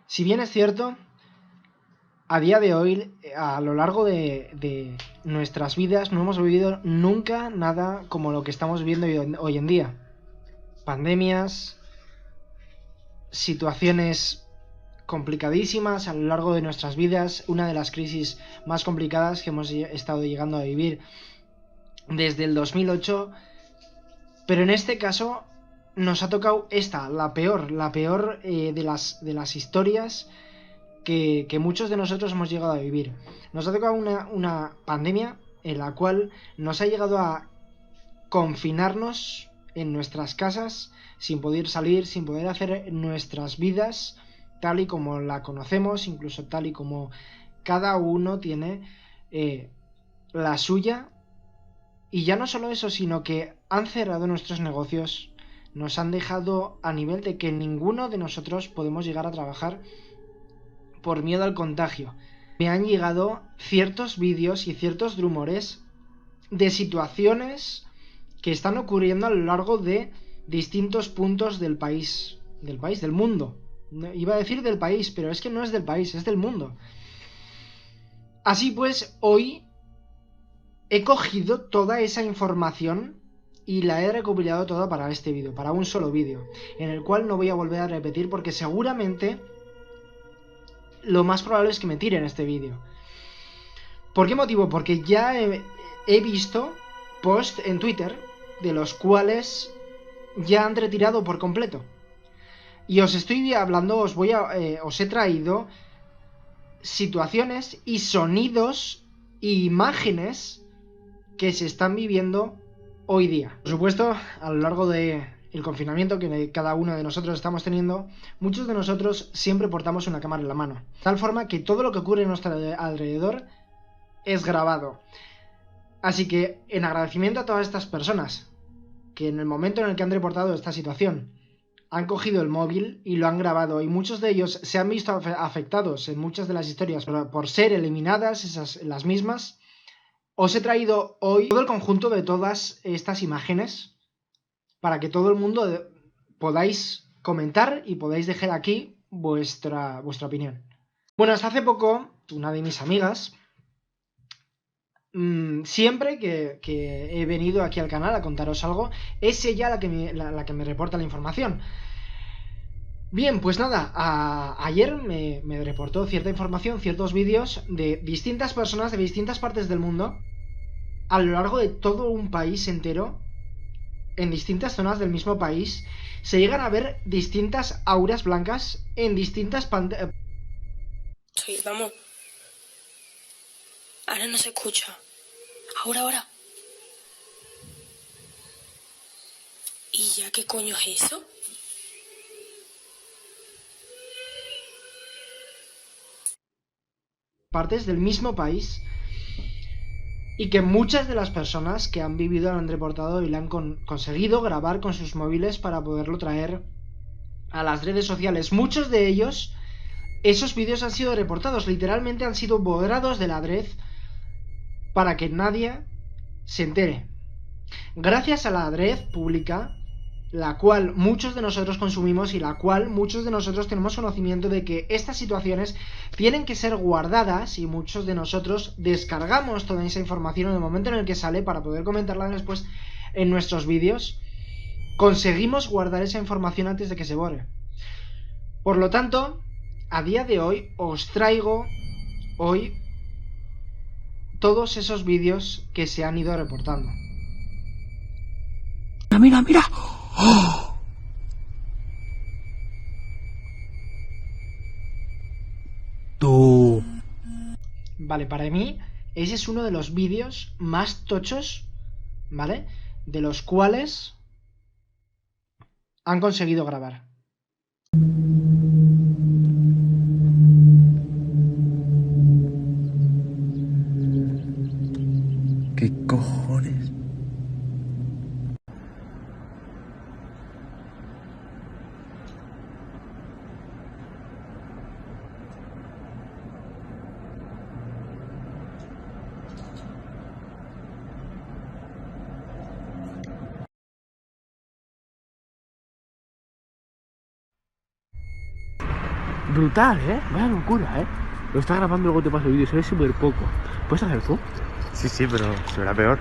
Si bien es cierto, a día de hoy, a lo largo de nuestras vidas, no hemos vivido nunca nada como lo que estamos viviendo hoy en día. Pandemias, situaciones complicadísimas a lo largo de nuestras vidas, una de las crisis más complicadas que hemos estado llegando a vivir desde el 2008, pero en este caso nos ha tocado esta, la peor de las historias que muchos de nosotros hemos llegado a vivir. Nos ha tocado una pandemia en la cual nos ha llegado a confinarnos en nuestras casas, sin poder salir, sin poder hacer nuestras vidas tal y como la conocemos, incluso tal y como cada uno tiene la suya. Y ya no solo eso, sino que han cerrado nuestros negocios, nos han dejado a nivel de que ninguno de nosotros podemos llegar a trabajar por miedo al contagio. Me han llegado ciertos vídeos y ciertos rumores de situaciones que están ocurriendo a lo largo de distintos puntos del mundo. No, iba a decir del país, pero es que no es del país, es del mundo. Así pues, hoy he cogido toda esa información y la he recopilado toda para este vídeo, para un solo vídeo, en el cual no voy a volver a repetir porque seguramente lo más probable es que me tiren este vídeo. ¿Por qué motivo? Porque ya he visto posts en Twitter de los cuales ya han retirado por completo. Y os estoy hablando, os he traído situaciones y sonidos e imágenes que se están viviendo hoy día. Por supuesto, a lo largo del confinamiento que cada uno de nosotros estamos teniendo, muchos de nosotros siempre portamos una cámara en la mano. De tal forma que todo lo que ocurre a nuestro alrededor es grabado. Así que, en agradecimiento a todas estas personas que en el momento en el que han reportado esta situación han cogido el móvil y lo han grabado, y muchos de ellos se han visto afectados en muchas de las historias por ser eliminadas las mismas, os he traído hoy todo el conjunto de todas estas imágenes para que todo el mundo podáis comentar y podáis dejar aquí vuestra opinión. Bueno, hasta hace poco, una de mis amigas, siempre que he venido aquí al canal a contaros algo, es ella la que me reporta la información. Bien, pues nada, ayer me reportó cierta información, ciertos vídeos de distintas personas de distintas partes del mundo, a lo largo de todo un país entero, en distintas zonas del mismo país, se llegan a ver distintas auras blancas en distintas pantallas. Sí, vamos. Ahora no se escucha. Ahora. ¿Y ya qué coño es eso? Partes del mismo país, y que muchas de las personas que han vivido lo han reportado y lo han conseguido grabar con sus móviles para poderlo traer a las redes sociales. Muchos de ellos, esos vídeos han sido reportados, literalmente han sido borrados de la red para que nadie se entere. Gracias a la red pública, la cual muchos de nosotros consumimos y la cual muchos de nosotros tenemos conocimiento de que estas situaciones tienen que ser guardadas, y muchos de nosotros descargamos toda esa información en el momento en el que sale para poder comentarla después en nuestros vídeos. Conseguimos guardar esa información antes de que se borre. Por lo tanto, a día de hoy os traigo hoy todos esos vídeos que se han ido reportando. Mira. ¡Oh! Tú. Vale, para mí ese es uno de los vídeos más tochos, ¿vale? De los cuales han conseguido grabar. ¿Qué cojones? Brutal, vaya locura, Lo está grabando, luego te paso el vídeo, se ve súper poco. ¿Puedes hacer zoom? Sí, pero se verá peor.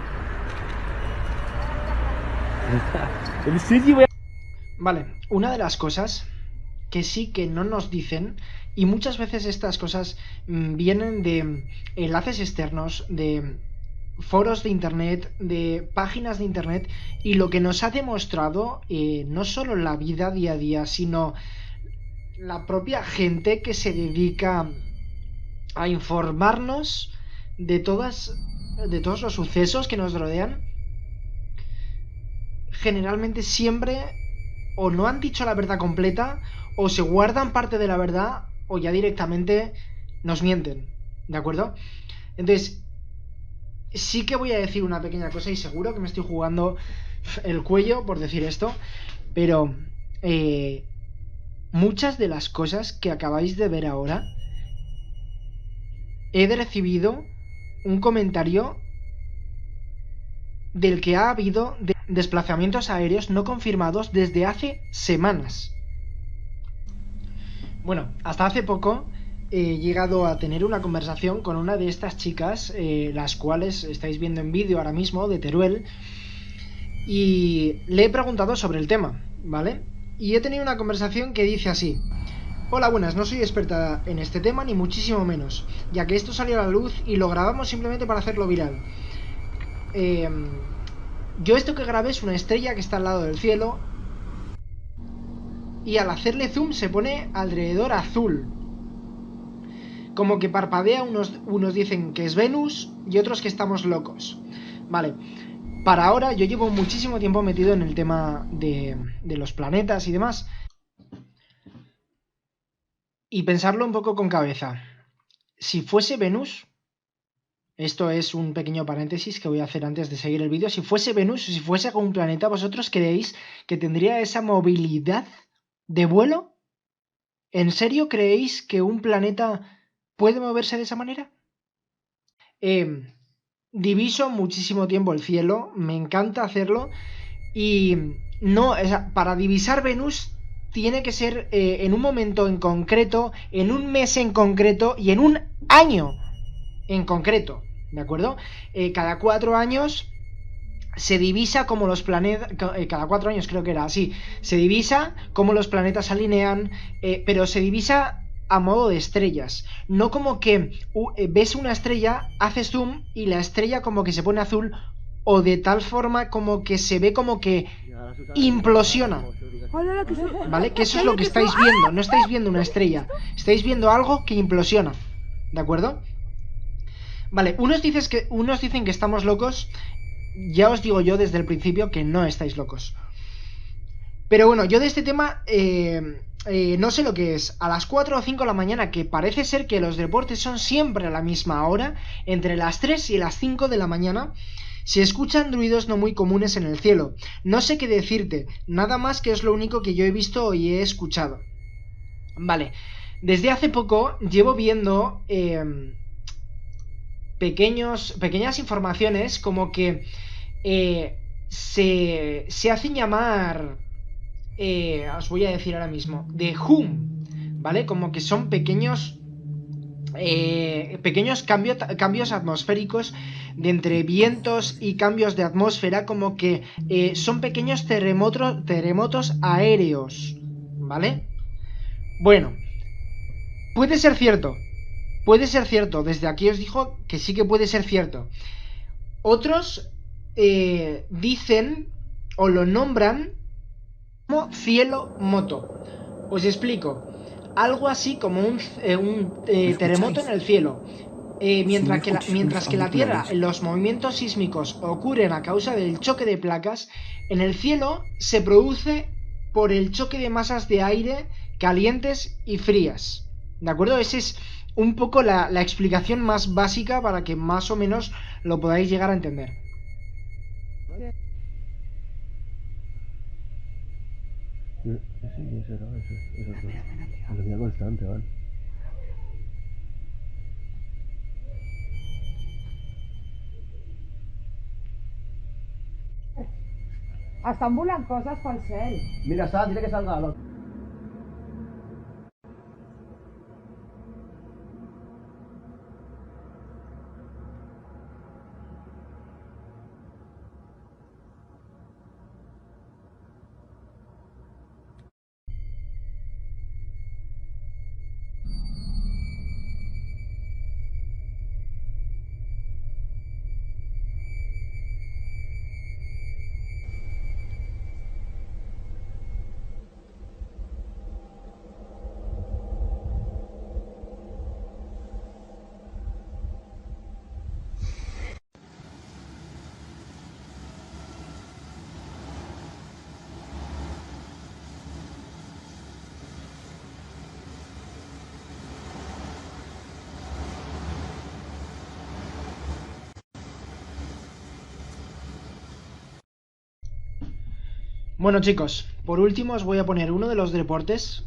En serio, voy a... Vale, una de las cosas que sí que no nos dicen, y muchas veces estas cosas vienen de enlaces externos, de foros de internet, de páginas de internet, y lo que nos ha demostrado no solo la vida día a día, sino la propia gente que se dedica a informarnos de todos los sucesos que nos rodean, generalmente siempre o no han dicho la verdad completa, o se guardan parte de la verdad, o ya directamente nos mienten, ¿de acuerdo? Entonces, sí que voy a decir una pequeña cosa, y seguro que me estoy jugando el cuello por decir esto, pero muchas de las cosas que acabáis de ver ahora, he recibido un comentario del que ha habido desplazamientos aéreos no confirmados desde hace semanas. Bueno, hasta hace poco he llegado a tener una conversación con una de estas chicas, las cuales estáis viendo en vídeo ahora mismo, de Teruel, y le he preguntado sobre el tema, ¿vale? Y he tenido una conversación que dice así: hola, buenas, no soy experta en este tema ni muchísimo menos, ya que esto salió a la luz y lo grabamos simplemente para hacerlo viral. Yo esto que grabé es una estrella que está al lado del cielo, y al hacerle zoom se pone alrededor azul. Como que parpadea, unos dicen que es Venus y otros que estamos locos. Vale, para ahora yo llevo muchísimo tiempo metido en el tema de los planetas y demás. Y pensarlo un poco con cabeza. Si fuese Venus, esto es un pequeño paréntesis que voy a hacer antes de seguir el vídeo. Si fuese Venus, si fuese algún planeta, ¿vosotros creéis que tendría esa movilidad de vuelo? ¿En serio creéis que un planeta puede moverse de esa manera? Diviso muchísimo tiempo el cielo, me encanta hacerlo, y no, o sea, para divisar Venus tiene que ser en un momento en concreto, en un mes en concreto y en un año en concreto, ¿de acuerdo? Cada 4 años se divisa como los planetas, cada 4 años creo que era así, se divisa como los planetas se alinean, pero se divisa a modo de estrellas, no como que ves una estrella, haces zoom y la estrella como que se pone azul, o de tal forma como que se ve como que implosiona, ¿vale? Que eso es lo que estáis viendo, no estáis viendo una estrella, estáis viendo algo que implosiona, ¿de acuerdo? Vale, unos dicen que estamos locos. Ya os digo yo desde el principio que no estáis locos. Pero bueno, yo de este tema no sé lo que es. A las 4 o 5 de la mañana, que parece ser que los deportes son siempre a la misma hora, entre las 3 y las 5 de la mañana, se escuchan ruidos no muy comunes en el cielo. No sé qué decirte, nada más que es lo único que yo he visto y he escuchado. Vale, desde hace poco llevo viendo pequeñas informaciones como que se hacen llamar, os voy a decir ahora mismo, de hum, ¿vale? Como que son pequeños cambios atmosféricos de entre vientos y cambios de atmósfera, como que son pequeños terremotos aéreos, ¿vale? Bueno, puede ser cierto, desde aquí os digo que sí que puede ser cierto. Otros dicen o lo nombran como cielo moto. Os explico. Algo así como un terremoto en el cielo. Mientras que la Tierra, los movimientos sísmicos ocurren a causa del choque de placas, en el cielo se produce por el choque de masas de aire calientes y frías. ¿De acuerdo? Esa es un poco la explicación más básica para que más o menos lo podáis llegar a entender. Es la vida constante, ¿vale? Estan volant coses pel cel. Mira, Sara, dile que salga. Bueno, chicos, por último os voy a poner uno de los deportes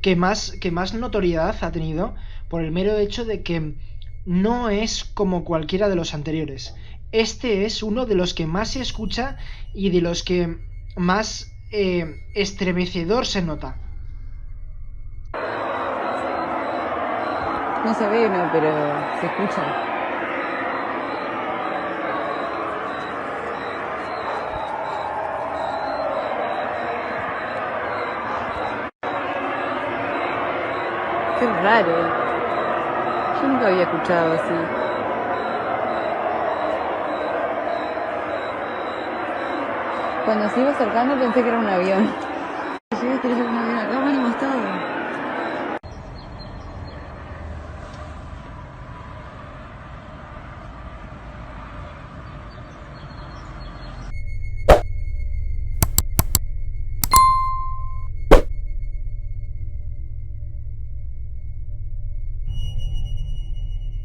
que más notoriedad ha tenido por el mero hecho de que no es como cualquiera de los anteriores. Este es uno de los que más se escucha y de los que más estremecedor se nota. No se ve, no, pero se escucha. Qué raro. Yo nunca había escuchado así. Cuando se iba acercando pensé que era un avión. Sí, que era un avión. Acá venimos todos.